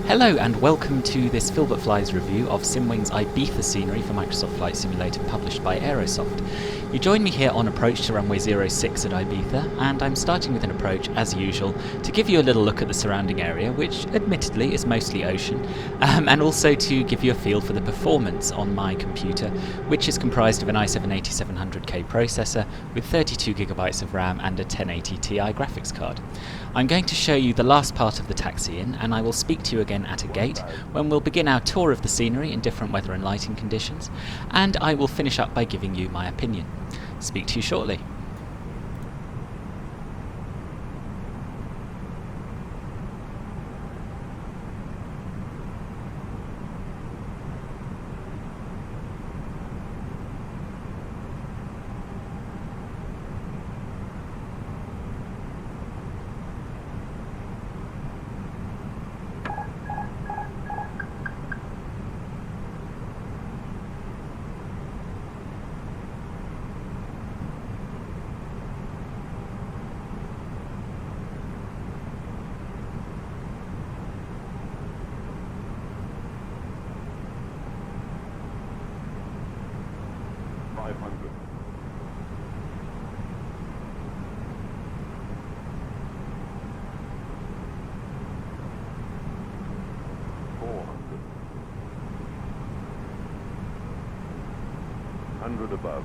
Hello and welcome to this Filbert Flies review of Simwing's Ibiza scenery for Microsoft Flight Simulator published by Aerosoft. You join me here on approach to runway 06 at Ibiza, and I'm starting with an approach as usual to give you a little look at the surrounding area, which admittedly is mostly ocean, and also to give you a feel for the performance on my computer, which is comprised of an i7-8700K processor with 32GB of RAM and a 1080 Ti graphics card. I'm going to show you the last part of the taxi-in, and I will speak to you again at a gate when we'll begin our tour of the scenery in different weather and lighting conditions, and I will finish up by giving you my opinion. Speak to you shortly. Above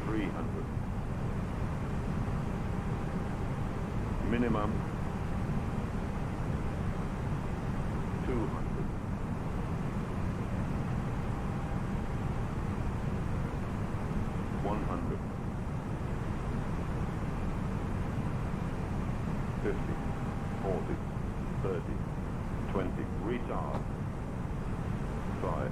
300 minimum 200 100 50 40 30 20 retard 5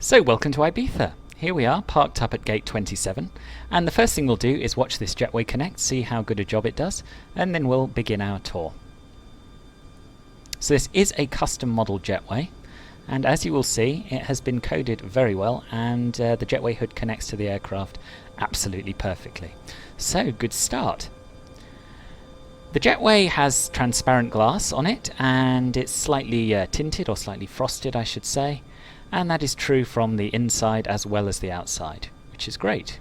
So welcome to Ibiza. Here we are, parked up at gate 27, and the first thing we'll do is watch this jetway connect, see how good a job it does, and then we'll begin our tour. So this is a custom model jetway, and as you will see, it has been coded very well, and the jetway hood connects to the aircraft absolutely perfectly. So, good start. The jetway has transparent glass on it, and it's slightly tinted, or slightly frosted I should say, and that is true from the inside as well as the outside, which is great.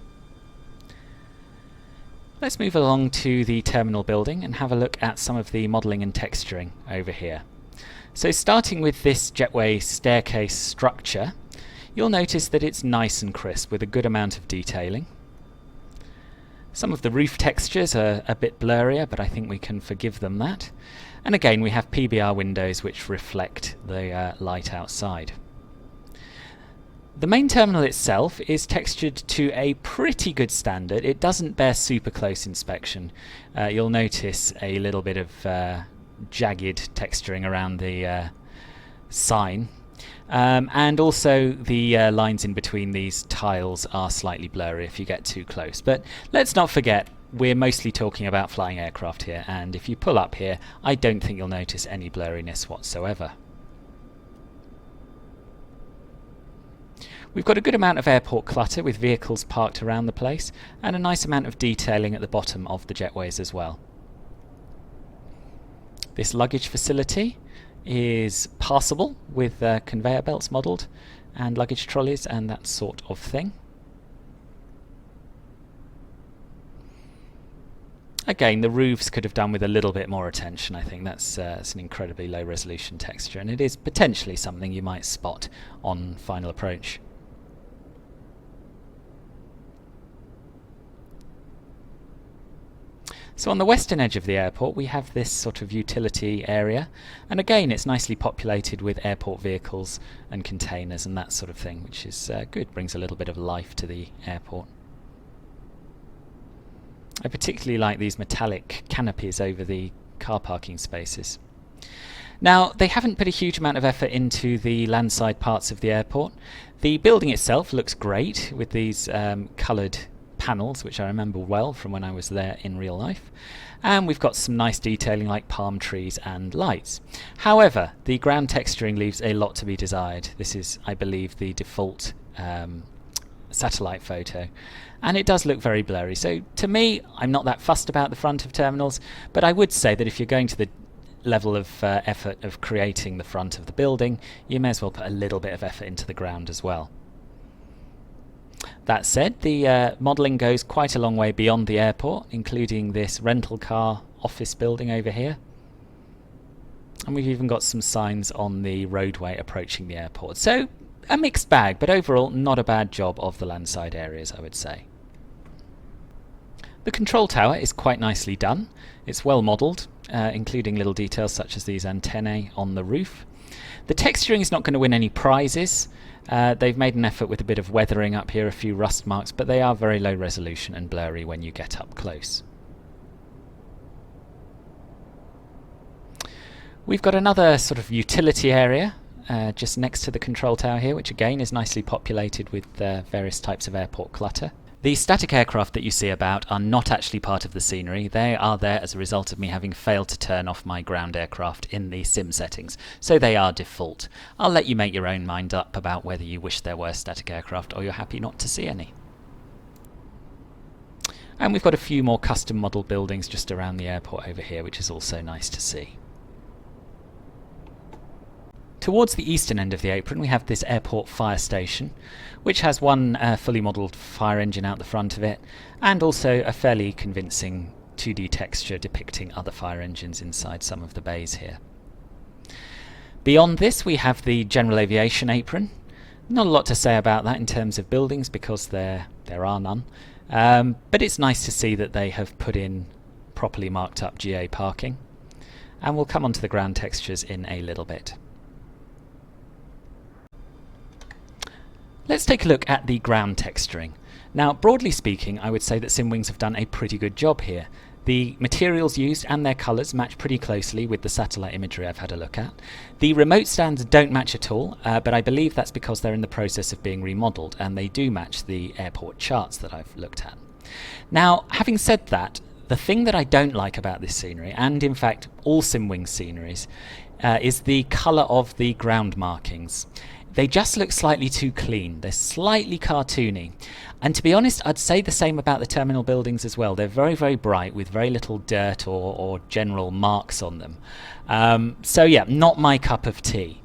Let's move along to the terminal building and have a look at some of the modelling and texturing over here. So starting with this jetway staircase structure, you'll notice that it's nice and crisp with a good amount of detailing. Some of the roof textures are a bit blurrier, but I think we can forgive them that. And again, we have PBR windows which reflect the light outside. The main terminal itself is textured to a pretty good standard. It doesn't bear super close inspection. You'll notice a little bit of jagged texturing around the sign. And also the lines in between these tiles are slightly blurry if you get too close. But let's not forget, we're mostly talking about flying aircraft here, and if you pull up here, I don't think you'll notice any blurriness whatsoever. We've got a good amount of airport clutter with vehicles parked around the place, and a nice amount of detailing at the bottom of the jetways as well. This luggage facility is passable with conveyor belts modelled and luggage trolleys and that sort of thing. Again, the roofs could have done with a little bit more attention. I think that's it's an incredibly low resolution texture, and it is potentially something you might spot on final approach. So on the western edge of the airport we have this sort of utility area, and again it's nicely populated with airport vehicles and containers and that sort of thing, which is good, brings a little bit of life to the airport. I particularly like these metallic canopies over the car parking spaces. Now, they haven't put a huge amount of effort into the landside parts of the airport. The building itself looks great with these coloured panels, which I remember well from when I was there in real life, and we've got some nice detailing like palm trees and lights. However, the ground texturing leaves a lot to be desired. This is, I believe, the default satellite photo, and it does look very blurry. So to me, I'm not that fussed about the front of terminals, but I would say that if you're going to the level of effort of creating the front of the building, you may as well put a little bit of effort into the ground as well. That said, the modelling goes quite a long way beyond the airport, including this rental car office building over here. And we've even got some signs on the roadway approaching the airport. So, a mixed bag, but overall not a bad job of the landside areas, I would say. The control tower is quite nicely done. It's well modelled, including little details such as these antennae on the roof. The texturing is not going to win any prizes. They've made an effort with a bit of weathering up here, a few rust marks, but they are very low resolution and blurry when you get up close. We've got another sort of utility area just next to the control tower here, which again is nicely populated with various types of airport clutter. The static aircraft that you see about are not actually part of the scenery. They are there as a result of me having failed to turn off my ground aircraft in the sim settings, so they are default. I'll let you make your own mind up about whether you wish there were static aircraft or you're happy not to see any. And we've got a few more custom model buildings just around the airport over here, which is also nice to see. Towards the eastern end of the apron we have this airport fire station, which has one fully modelled fire engine out the front of it, and also a fairly convincing 2D texture depicting other fire engines inside some of the bays here. Beyond this we have the general aviation apron. Not a lot to say about that in terms of buildings because there are none, but it's nice to see that they have put in properly marked up GA parking, and we'll come on to the ground textures in a little bit. Let's take a look at the ground texturing. Now, broadly speaking, I would say that SimWings have done a pretty good job here. The materials used and their colours match pretty closely with the satellite imagery I've had a look at. The remote stands don't match at all, but I believe that's because they're in the process of being remodelled, and they do match the airport charts that I've looked at. Now, having said that, the thing that I don't like about this scenery, and in fact all SimWings sceneries, is the colour of the ground markings. They just look slightly too clean. They're slightly cartoony. And to be honest, I'd say the same about the terminal buildings as well. They're very, very bright with very little dirt or general marks on them. So yeah, not my cup of tea.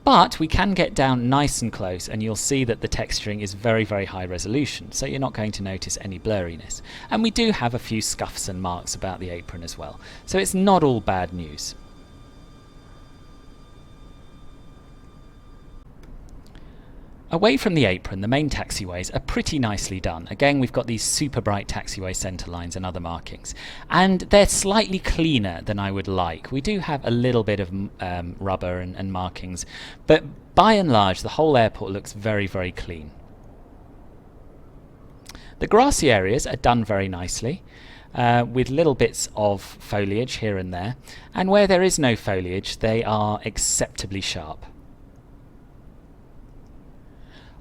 But we can get down nice and close and you'll see that the texturing is very, very high resolution, so you're not going to notice any blurriness. And we do have a few scuffs and marks about the apron as well. So it's not all bad news. Away from the apron, the main taxiways are pretty nicely done. Again, we've got these super bright taxiway centre lines and other markings. And they're slightly cleaner than I would like. We do have a little bit of rubber and markings, but by and large, the whole airport looks very, very clean. The grassy areas are done very nicely, with little bits of foliage here and there. And where there is no foliage, they are acceptably sharp.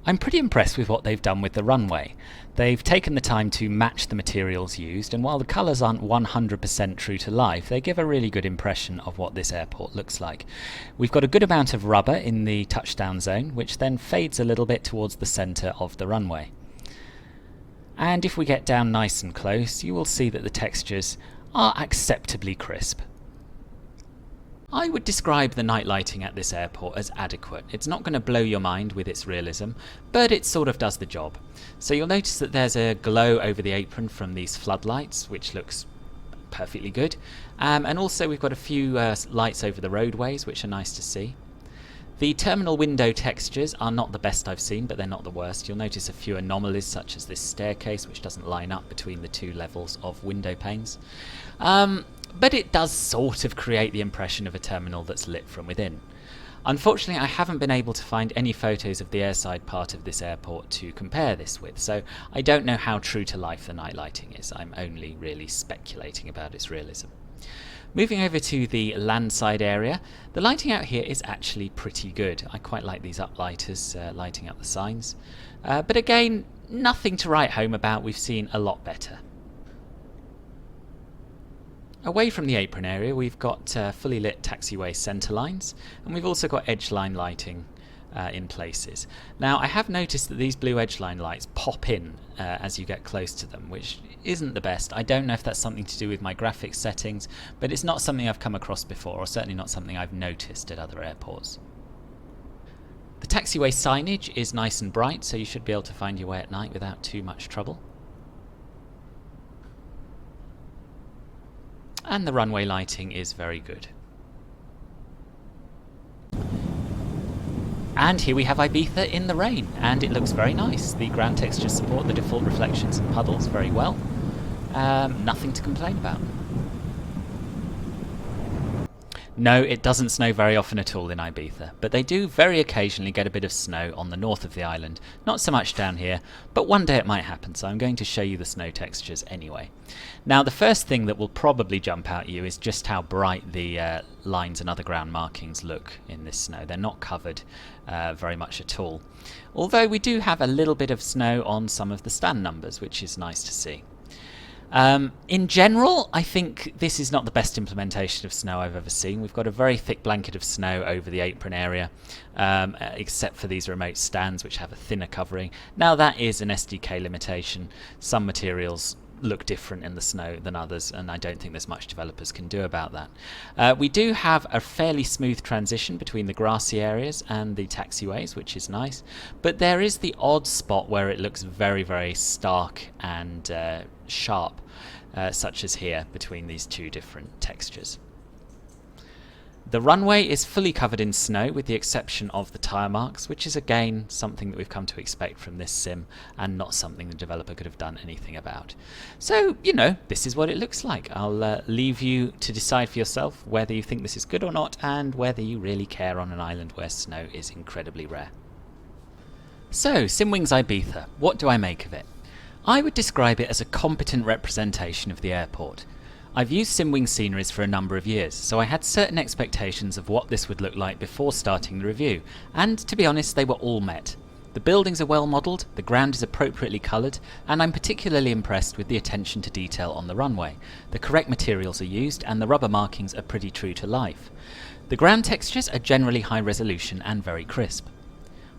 I'm pretty impressed with what they've done with the runway. They've taken the time to match the materials used, and while the colours aren't 100% true to life, they give a really good impression of what this airport looks like. We've got a good amount of rubber in the touchdown zone, which then fades a little bit towards the centre of the runway. And if we get down nice and close, you will see that the textures are acceptably crisp. I would describe the night lighting at this airport as adequate. It's not going to blow your mind with its realism, but it sort of does the job. So you'll notice that there's a glow over the apron from these floodlights, which looks perfectly good. And also we've got a few lights over the roadways, which are nice to see. The terminal window textures are not the best I've seen, but they're not the worst. You'll notice a few anomalies, such as this staircase, which doesn't line up between the two levels of window panes. But it does sort of create the impression of a terminal that's lit from within. Unfortunately, I haven't been able to find any photos of the airside part of this airport to compare this with, so I don't know how true to life the night lighting is. I'm only really speculating about its realism. Moving over to the landside area, the lighting out here is actually pretty good. I quite like these uplighters lighting up the signs. But again, nothing to write home about. We've seen a lot better. Away from the apron area, we've got fully lit taxiway centre lines, and we've also got edge line lighting in places. Now, I have noticed that these blue edge line lights pop in as you get close to them, which isn't the best. I don't know if that's something to do with my graphics settings, but it's not something I've come across before, or certainly not something I've noticed at other airports. The taxiway signage is nice and bright, so you should be able to find your way at night without too much trouble. And the runway lighting is very good. And here we have Ibiza in the rain, and it looks very nice. The ground textures support the default reflections and puddles very well. Nothing to complain about. No, it doesn't snow very often at all in Ibiza, but they do very occasionally get a bit of snow on the north of the island. Not so much down here, but one day it might happen, so I'm going to show you the snow textures anyway. Now, the first thing that will probably jump out at you is just how bright the lines and other ground markings look in this snow. They're not covered very much at all. Although we do have a little bit of snow on some of the stand numbers, which is nice to see. In general, I think this is not the best implementation of snow I've ever seen. We've got a very thick blanket of snow over the apron area, except for these remote stands which have a thinner covering. Now, that is an SDK limitation. Some materials look different in the snow than others, and I don't think there's much developers can do about that. We do have a fairly smooth transition between the grassy areas and the taxiways, which is nice, but there is the odd spot where it looks very, very stark and sharp, such as here between these two different textures. The runway is fully covered in snow with the exception of the tyre marks, which is again something that we've come to expect from this sim and not something the developer could have done anything about. So, you know, this is what it looks like. I'll leave you to decide for yourself whether you think this is good or not and whether you really care on an island where snow is incredibly rare. So, Simwings Ibiza, what do I make of it? I would describe it as a competent representation of the airport. I've used Simwings sceneries for a number of years, so I had certain expectations of what this would look like before starting the review, and to be honest, they were all met. The buildings are well modelled, the ground is appropriately coloured, and I'm particularly impressed with the attention to detail on the runway. The correct materials are used, and the rubber markings are pretty true to life. The ground textures are generally high resolution and very crisp.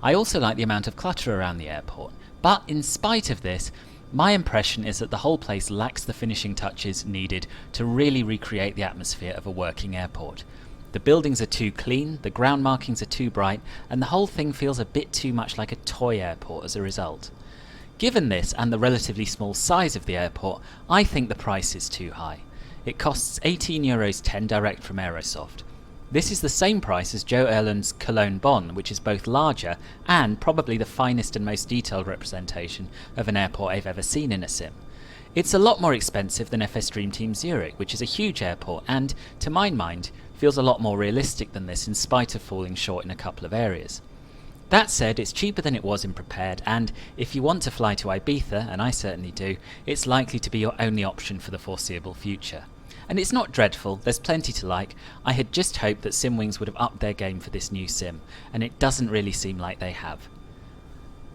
I also like the amount of clutter around the airport, but in spite of this, my impression is that the whole place lacks the finishing touches needed to really recreate the atmosphere of a working airport. The buildings are too clean, the ground markings are too bright, and the whole thing feels a bit too much like a toy airport as a result. Given this and the relatively small size of the airport, I think the price is too high. It costs €18.10 direct from Aerosoft. This is the same price as Joe Erland's Cologne Bonn, which is both larger and probably the finest and most detailed representation of an airport I've ever seen in a sim. It's a lot more expensive than FS Dream Team Zurich, which is a huge airport and, to my mind, feels a lot more realistic than this in spite of falling short in a couple of areas. That said, it's cheaper than it was in Prepared, and if you want to fly to Ibiza, and I certainly do, it's likely to be your only option for the foreseeable future. And it's not dreadful, there's plenty to like. I had just hoped that Simwings would have upped their game for this new sim, and it doesn't really seem like they have.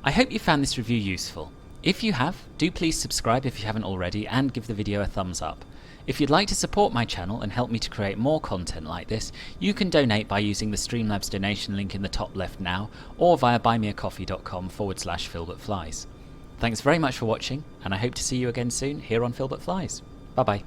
I hope you found this review useful. If you have, do please subscribe if you haven't already and give the video a thumbs up. If you'd like to support my channel and help me to create more content like this, you can donate by using the Streamlabs donation link in the top left now, or via buymeacoffee.com/Phil That Flies. Thanks very much for watching, and I hope to see you again soon here on Phil That Flies. Bye bye.